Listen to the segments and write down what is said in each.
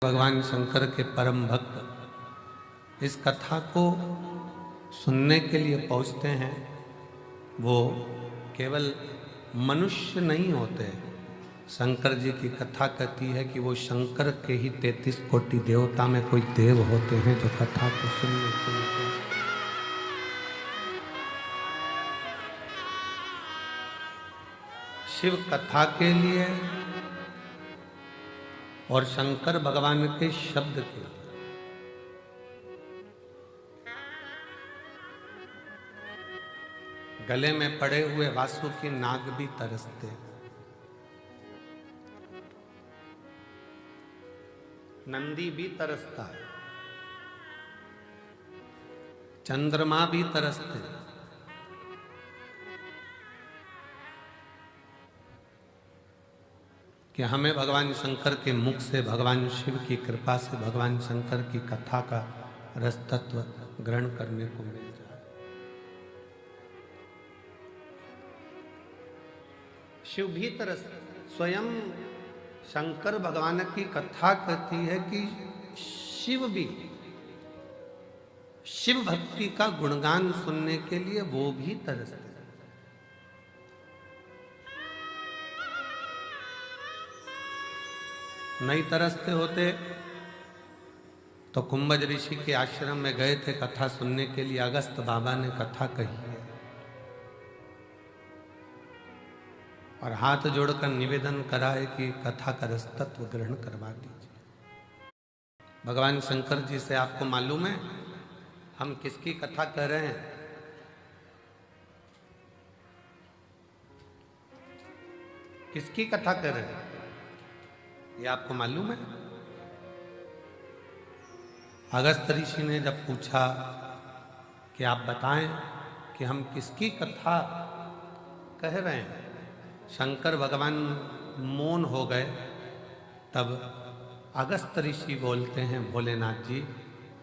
भगवान शंकर के परम भक्त इस कथा को सुनने के लिए पहुंचते हैं। वो केवल मनुष्य नहीं होते। शंकर जी की कथा कहती है कि वो शंकर के ही 33 कोटि देवता में कोई देव होते हैं जो कथा को सुनने के लिए पहुंचते हैं। शिव कथा के लिए और शंकर भगवान के शब्द के लिए। गले में पड़े हुए वासुकी नाग भी तरसते, नंदी भी तरसता है, चंद्रमा भी तरसते हैं। कि हमें भगवान शंकर के मुख से, भगवान शिव की कृपा से भगवान शंकर की कथा का रस तत्व ग्रहण करने को मिल जाए। शिव भी तरस, स्वयं शंकर भगवान की कथा कहती है कि शिव भी, शिव भक्ति का गुणगान सुनने के लिए वो भी तरसते। नहीं तरसते होते तो कुंभज ऋषि के आश्रम में गए थे कथा सुनने के लिए। अगस्त बाबा ने कथा कही है और हाथ जोड़कर निवेदन करा है कि कथा का रस तत्व ग्रहण करवा दीजिए। भगवान शंकर जी से आपको मालूम है हम किसकी कथा कर रहे हैं? किसकी कथा कर रहे हैं ये आपको मालूम है? अगस्त ऋषि ने जब पूछा कि आप बताएं कि हम किसकी कथा कह रहे हैं, शंकर भगवान मौन हो गए। तब अगस्त ऋषि बोलते हैं, भोलेनाथ जी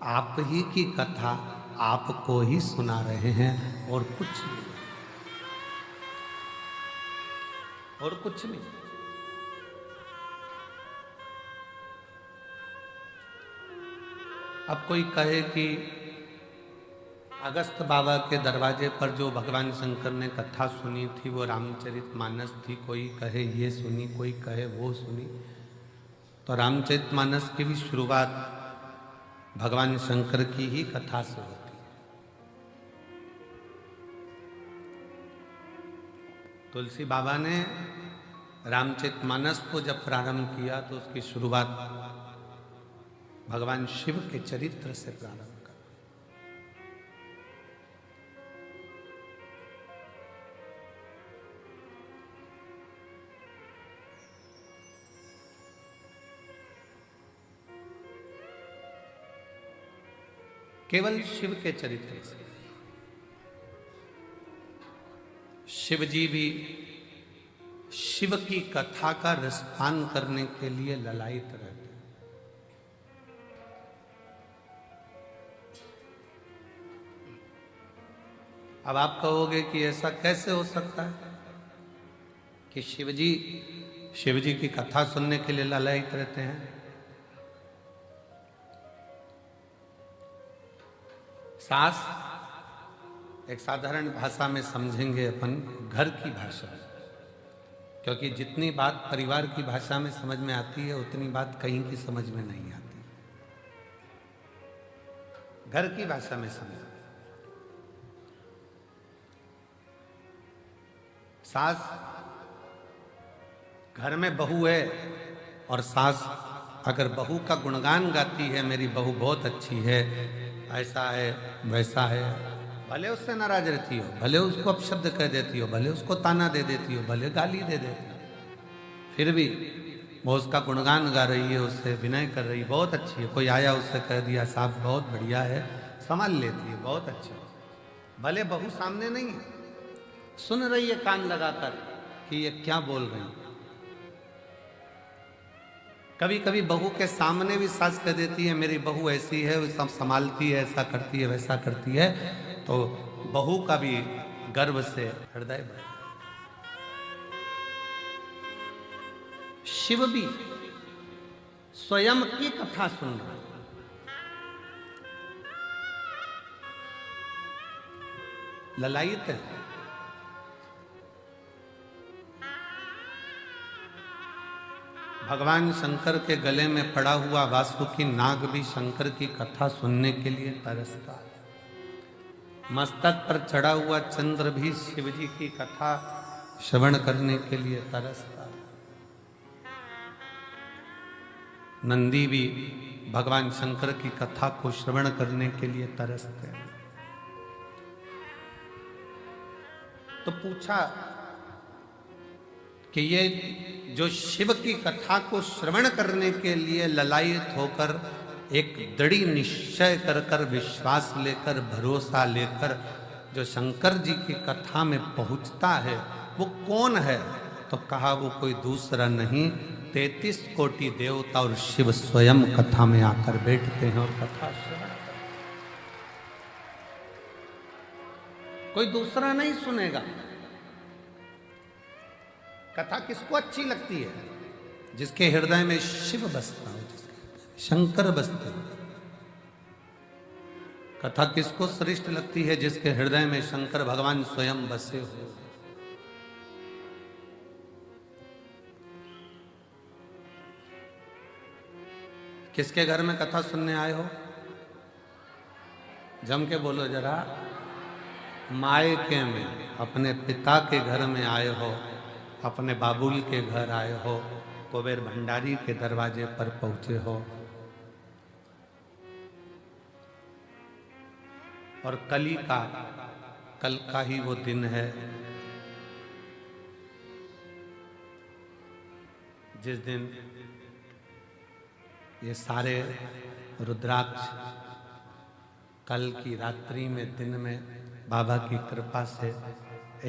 आप ही की कथा आपको ही सुना रहे हैं और कुछ नहीं, और कुछ नहीं। अब कोई कहे कि अगस्त बाबा के दरवाजे पर जो भगवान शंकर ने कथा सुनी थी वो रामचरितमानस थी, कोई कहे ये सुनी, कोई कहे वो सुनी। तो रामचरितमानस की भी शुरुआत भगवान शंकर की ही कथा से होती है। तुलसी बाबा ने रामचरितमानस को जब प्रारंभ किया तो उसकी शुरुआत भगवान शिव के चरित्र से प्रारंभ कर। केवल शिव के चरित्र से। शिव जी भी शिव की कथा का रसपान करने के लिए ललायित रहते। अब आप कहोगे कि ऐसा कैसे हो सकता है कि शिव जी की कथा सुनने के लिए ललायित रहते हैं? सास एक साधारण भाषा में समझेंगे अपन, घर की भाषा, क्योंकि जितनी बात परिवार की भाषा में समझ में आती है उतनी बात कहीं की समझ में नहीं आती। घर की भाषा में समझ। सास घर में बहू है और सास अगर बहू का गुणगान गाती है, मेरी बहू बहुत अच्छी है, ऐसा है वैसा है, भले उससे नाराज रहती हो, भले उसको अपशब्द कह देती हो, भले उसको ताना दे देती हो, भले गाली दे देती हो, फिर भी वो उसका गुणगान गा रही है, उससे विनय कर रही है, बहुत अच्छी है। कोई आया उससे कह दिया साहब बहुत बढ़िया है, संभाल लेती है, बहुत अच्छी है। भले बहू सामने नहीं है, सुन रही है कान लगाकर कि ये क्या बोल रही है। कभी कभी बहू के सामने भी सास कह देती है मेरी बहू ऐसी है, वो सब संभालती है, ऐसा करती है वैसा करती है, तो बहू का भी गर्व से हृदय भर। शिव भी स्वयं की कथा सुन रहे हैं। ललायित है। भगवान शंकर के गले में पड़ा हुआ वासुकी नाग भी शंकर की कथा सुनने के लिए तरसता है। मस्तक पर चढ़ा हुआ चंद्र भी शिव जी की कथा श्रवण करने के लिए तरसता है। नंदी भी भगवान शंकर की कथा को श्रवण करने के लिए तरसते हैं। तो पूछा कि ये जो शिव की कथा को श्रवण करने के लिए ललायित होकर एक दृढ़ निश्चय कर विश्वास लेकर भरोसा लेकर जो शंकर जी की कथा में पहुंचता है वो कौन है? तो कहा वो कोई दूसरा नहीं, 33 कोटि देवता और शिव स्वयं कथा में आकर बैठते हैं और कथा श्रवण करते हैं। कोई दूसरा नहीं सुनेगा। कथा किसको अच्छी लगती है? जिसके हृदय में शिव बसता हो, शंकर बसते हो। कथा किसको श्रेष्ठ लगती है? जिसके हृदय में शंकर भगवान स्वयं बसे हो। किसके घर में कथा सुनने आए हो? जम के बोलो जरा। मायके में अपने पिता के घर में आए हो, अपने बाबुल के घर आए हो, कुबेर भंडारी के दरवाजे पर पहुंचे हो। और कल का ही वो दिन है जिस दिन ये सारे रुद्राक्ष कल की रात्रि में दिन में बाबा की कृपा से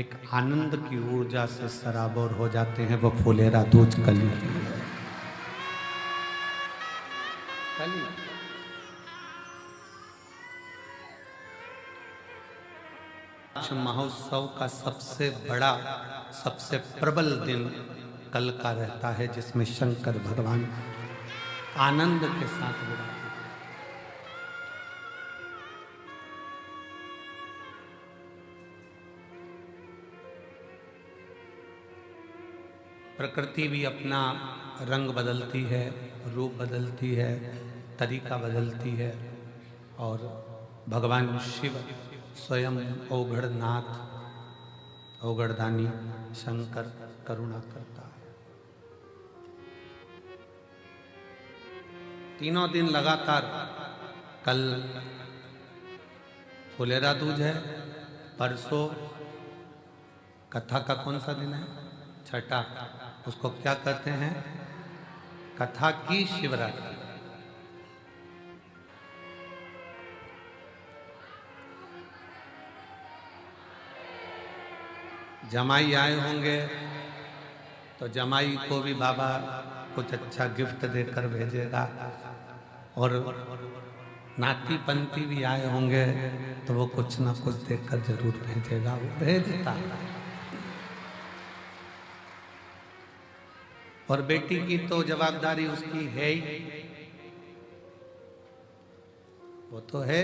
एक आनंद की ऊर्जा से सराबोर हो जाते हैं। वो फुलेरा दूज कली की है। कली महोत्सव का सबसे बड़ा सबसे प्रबल दिन कल का रहता है, जिसमें शंकर भगवान आनंद के साथ विराजमान। प्रकृति भी अपना रंग बदलती है, रूप बदलती है, तरीका बदलती है और भगवान शिव स्वयं औघड़नाथ औघड़दानी शंकर करुणा करता है। तीनों दिन लगातार, कल फुलेरा दूज है, परसों कथा का कौन सा दिन है? छठा। उसको क्या कहते हैं? कथा की शिवरात्रि। जमाई आए होंगे तो जमाई को भी बाबा कुछ अच्छा गिफ्ट देकर भेजेगा, और नाती पंती भी आए होंगे तो वो कुछ ना कुछ देकर जरूर भेजेगा। वो भेजता है। और बेटी की तो जवाबदारी उसकी है ही, वो तो है,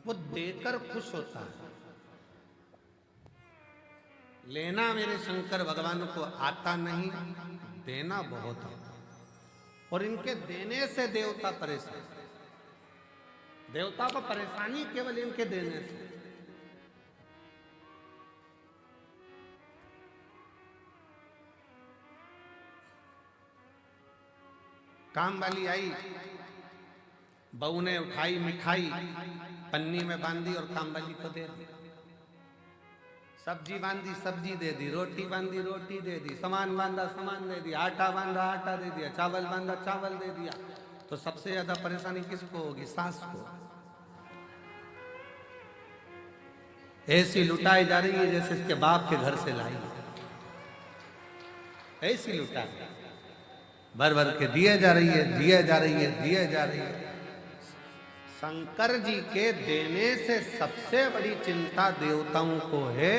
वो देकर खुश होता है। लेना मेरे शंकर भगवान को आता नहीं, देना बहुत आता। और इनके देने से देवता परेशान, देवता को परेशानी केवल इनके देने से। काम वाली आई, बहू ने उठाई मिठाई, पन्नी में बांधी और काम वाली को दे दी। सब्जी बांधी सब्जी दे दी, रोटी बांधी रोटी दे दी, सामान बांधा सामान दे दिया, आटा बांधा आटा दे दिया, चावल बांधा चावल दे दिया। तो सबसे ज्यादा परेशानी किसको होगी? सास को। ऐसी लुटाई जा रही है जैसे इसके बाप के घर से लाई, ऐसी लुटाई भर भर के दिए जा रही है, दिए जा रही है, दिए जा रही है। शंकर जी के देने से सबसे बड़ी चिंता देवताओं को है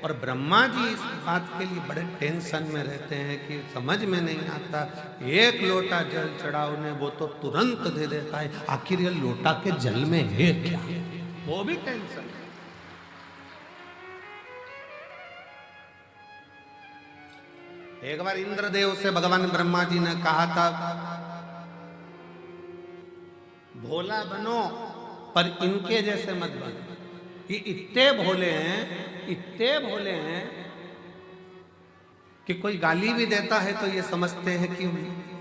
और ब्रह्मा जी इस बात के लिए बड़े टेंशन में रहते हैं कि समझ में नहीं आता, एक लोटा जल चढ़ाओ ने वो तो तुरंत दे देता है, आखिर ये लोटा के जल में है क्या, वो भी टेंशन है। एक बार इंद्रदेव से भगवान ब्रह्मा जी ने कहा था, भोला बनो पर इनके जैसे मत बनो। ये इतने भोले हैं कि कोई गाली भी देता है तो ये समझते हैं कि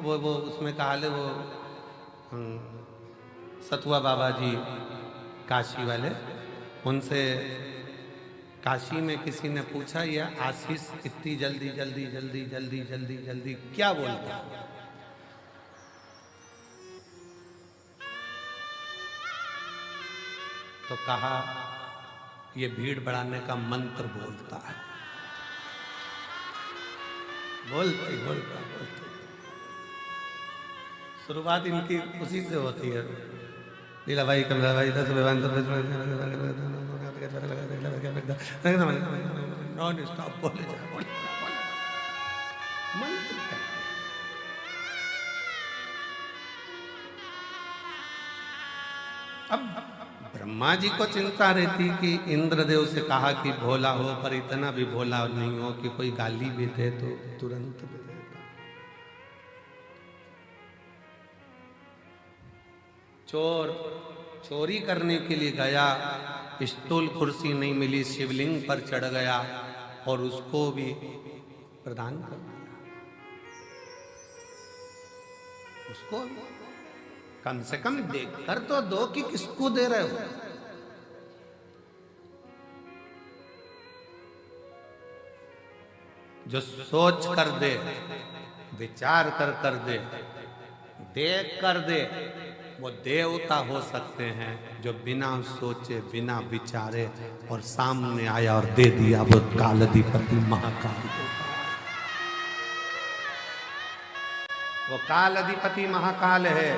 वो उसमें कहा ले वो सतुआ बाबा जी काशी वाले, उनसे काशी में किसी ने पूछा, यह आशीष इतनी जल्दी जल्दी जल्दी जल्दी जल्दी जल्दी क्या बोलता है? तो कहा ये भीड़ बढ़ाने का मंत्र बोलता है। बोलता शुरुआत इनकी उसी से होती है। लीला भाई कमला भाई नॉन स्टॉप बोले मंत्र क्या? अब ब्रह्मा जी को चिंता रहती कि इंद्रदेव से कहा कि भोला हो पर इतना भी भोला नहीं हो कि कोई गाली भी दे तो तुरंत दे देता। चोर चोरी करने के लिए गया, स्टूल कुर्सी नहीं मिली, शिवलिंग पर चढ़ गया और उसको भी प्रदान कर दिया। उसको कम से कम देखकर तो दो कि किसको दे रहे हो। जो सोच कर दे, विचार कर दे, देख कर दे, वो देवता हो सकते हैं। जो बिना सोचे बिना विचारे और सामने आया और दे दिया, वो कालाधिपति महाकाल। वो कालाधिपति महाकाल है।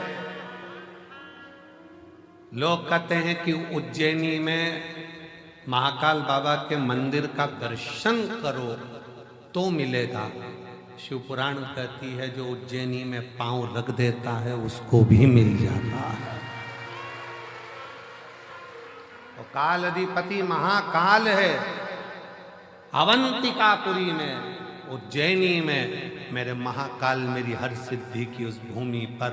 लोग कहते हैं कि उज्जैनी में महाकाल बाबा के मंदिर का दर्शन करो तो मिलेगा। शिव पुराण कहती है जो उज्जैनी में पांव रख देता है उसको भी मिल जाता है। तो कालाधिपति महाकाल है। अवंतिकापुरी में, उज्जैनी में मेरे महाकाल मेरी हर सिद्धि की उस भूमि पर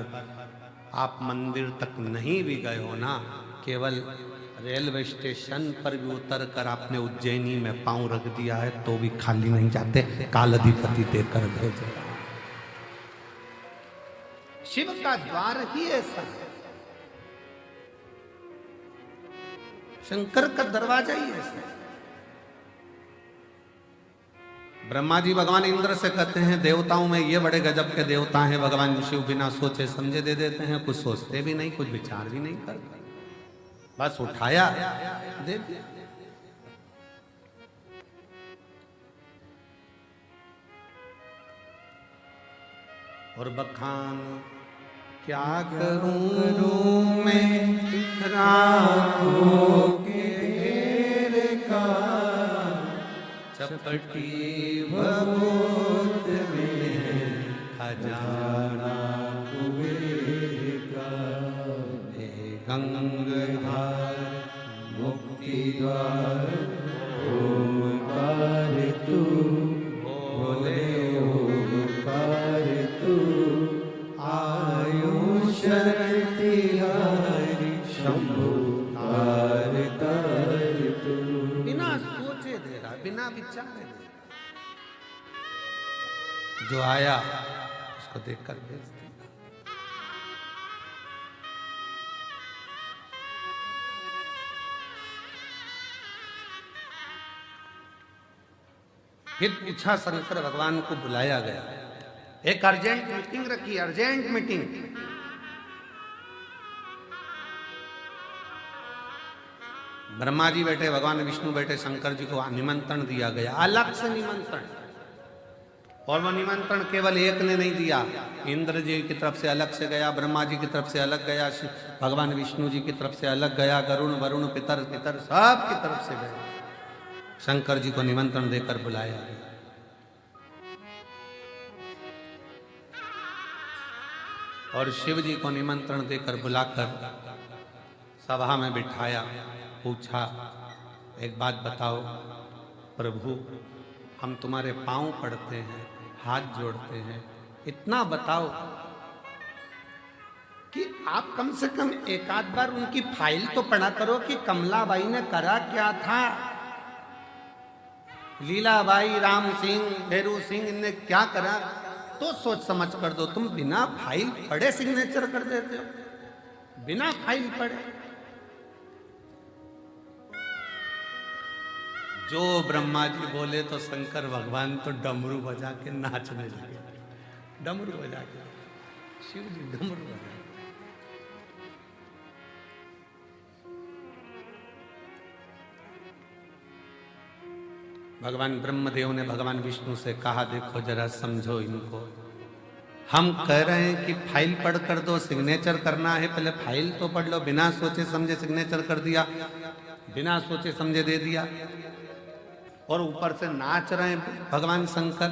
आप मंदिर तक नहीं भी गए हो ना, केवल रेलवे स्टेशन पर भी उतर कर आपने उज्जैनी में पांव रख दिया है तो भी खाली नहीं जाते, कालाधिपति देकर भेजेगा। शिव का द्वार ही ऐसा है, शंकर का दरवाजा ही ऐसा है। ब्रह्मा जी भगवान इंद्र से कहते हैं देवताओं में ये बड़े गजब के देवता हैं। भगवान शिव बिना सोचे समझे दे देते हैं, कुछ सोचते भी नहीं, कुछ विचार भी नहीं करते, बस उठाया दे दिया। और बखान क्या करूं मैं राखों के घेर का, चपटी भभूत में खजाना कुबेर का। हे गंगाधार मुक्ति द्वार ओमकार तू, बोले ओमकार तू, आयु शक्ति हरि शंभु तार तार तू। बिना सोचे दे रहा, बिना विचारे दे रहा। जो आया उसको देखकर भेज दिया। फिर पूछा, शंकर भगवान को बुलाया गया, एक अर्जेंट मीटिंग रखी, अर्जेंट मीटिंग। ब्रह्मा जी बैठे, भगवान विष्णु बैठे, शंकर जी को निमंत्रण दिया गया, अलग से निमंत्रण। और वो निमंत्रण केवल एक ने नहीं दिया, इंद्र जी की तरफ से अलग से गया, ब्रह्मा जी की तरफ से अलग गया, भगवान विष्णु जी की तरफ से अलग गया, गरुण वरुण पितर पितर सब की तरफ से गया। शंकर जी को निमंत्रण देकर बुलाया गया। और शिव जी को निमंत्रण देकर बुलाकर सभा में बिठाया। पूछा, एक बात बताओ प्रभु, हम तुम्हारे पांव पड़ते हैं, हाथ जोड़ते हैं, इतना बताओ कि आप कम से कम एक आध बार उनकी फाइल तो पढ़ा करो कि कमलाबाई ने करा क्या था, लीलाबाई, राम सिंह, फेरू सिंह ने क्या करा, तो सोच समझ कर दो। तुम बिना फाइल पढ़े सिग्नेचर कर देते हो, बिना फाइल पढ़े। जो ब्रह्मा जी बोले तो शंकर भगवान तो डमरू बजा के नाचने लगे। डमरू बजा के, शिव जी डमरू बजा। भगवान ब्रह्मदेव ने भगवान विष्णु से कहा, देखो जरा समझो इनको, हम कह रहे हैं कि फाइल पढ़ कर दो, सिग्नेचर करना है, पहले फाइल तो पढ़ लो। बिना सोचे समझे सिग्नेचर कर दिया, बिना सोचे समझे दे दिया, और ऊपर से नाच रहे हैं भगवान शंकर।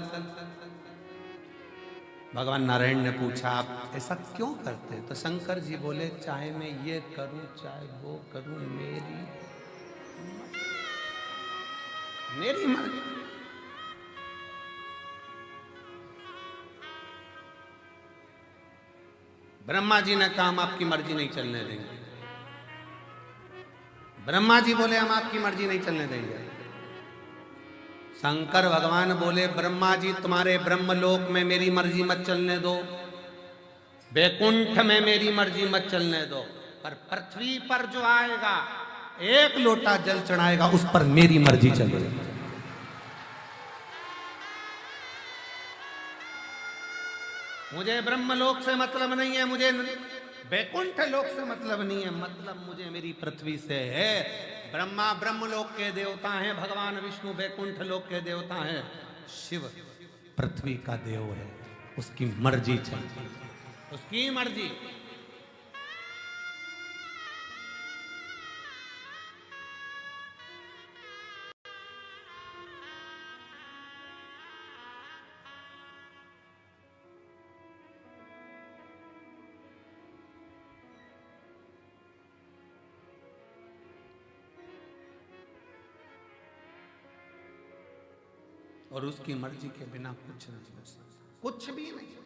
भगवान नारायण ने पूछा, आप ऐसा क्यों करते? तो शंकर जी बोले, चाहे मैं ये करूं चाहे वो करूं, मेरी मर्जी। ब्रह्मा जी ने कहा, हम आपकी मर्जी नहीं चलने देंगे। ब्रह्मा जी बोले, हम आपकी मर्जी नहीं चलने देंगे। शंकर भगवान बोले, ब्रह्मा जी तुम्हारे ब्रह्मलोक में मेरी मर्जी मत चलने दो, वैकुंठ में मेरी मर्जी मत चलने दो, पर पृथ्वी पर जो आएगा, एक लोटा जल चढ़ाएगा, उस पर मेरी मर्जी चलेगी। मुझे ब्रह्मलोक से मतलब नहीं है, मुझे वैकुंठ लोक से मतलब नहीं है, मतलब मुझे मेरी पृथ्वी से है। ब्रह्मा ब्रह्मलोक के देवता हैं, भगवान विष्णु वैकुंठ लोक के देवता हैं, शिव पृथ्वी का देव है, उसकी मर्जी चाहिए, उसकी मर्जी। और उसकी मर्जी के बिना कुछ नहीं हो सकता, कुछ भी नहीं।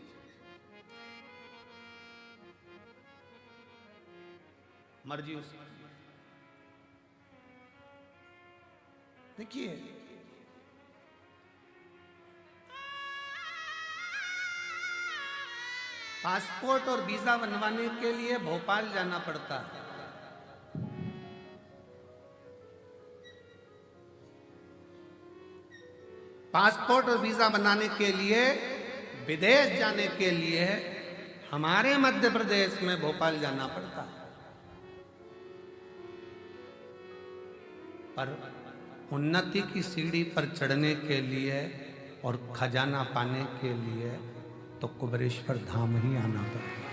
मर्जी उसकी। देखिए, पासपोर्ट और वीजा बनवाने के लिए भोपाल जाना पड़ता है। पासपोर्ट और वीजा बनाने के लिए, विदेश जाने के लिए हमारे मध्य प्रदेश में भोपाल जाना पड़ता है। पर उन्नति की सीढ़ी पर चढ़ने के लिए और खजाना पाने के लिए तो कुबेरेश्वर धाम ही आना पड़ता है।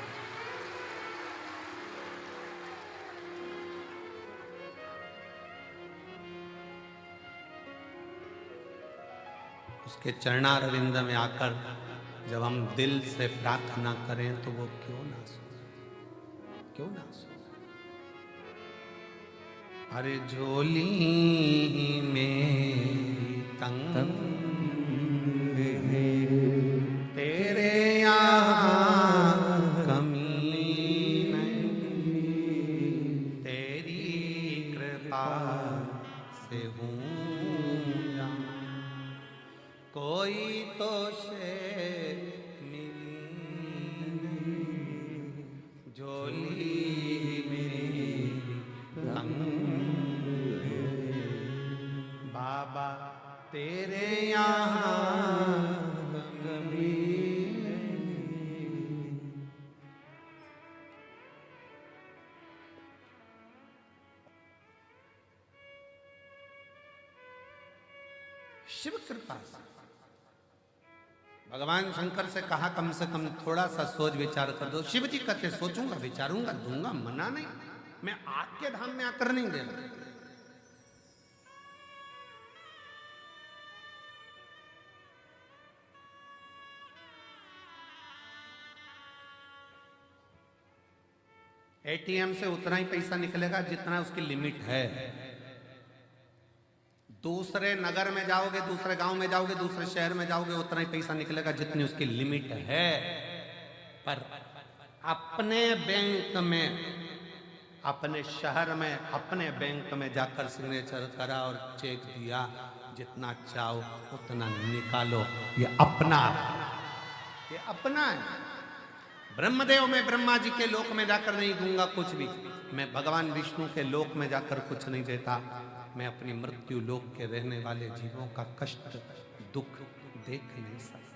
उसके चरणारविंद में आकर जब हम दिल से प्रार्थना करें तो वो क्यों ना सुने, क्यों ना सुने। अरे झोली में तंग तेरे यहाँ कमी नहीं, तेरी कृपा से हूँ कोई तो से मिली झोली में तंग बाबा तेरे यहाँ कभी। शिव कृपा से भगवान शंकर से कहा, कम से कम थोड़ा सा सोच विचार कर दो। शिव जी कहते, सोचूंगा, विचारूंगा, दूंगा, मना नहीं, मैं आपके धाम में आकर नहीं देना। एटीएम से उतना ही पैसा निकलेगा जितना उसकी लिमिट है। दूसरे नगर में जाओगे, दूसरे गांव में जाओगे, दूसरे शहर में जाओगे, उतना ही पैसा निकलेगा जितनी उसकी लिमिट है। पर अपने बैंक में, अपने शहर में, अपने बैंक में जाकर सिग्नेचर करा और चेक दिया, जितना चाहो उतना निकालो। ये अपना है। ब्रह्मदेव में ब्रह्मा जी के लोक में जाकर नहीं दूंगा कुछ भी, मैं भगवान विष्णु के लोक में जाकर कुछ नहीं देता। मैं अपनी मृत्यु लोक के रहने वाले जीवों का कष्ट दुख देख नहीं सकता।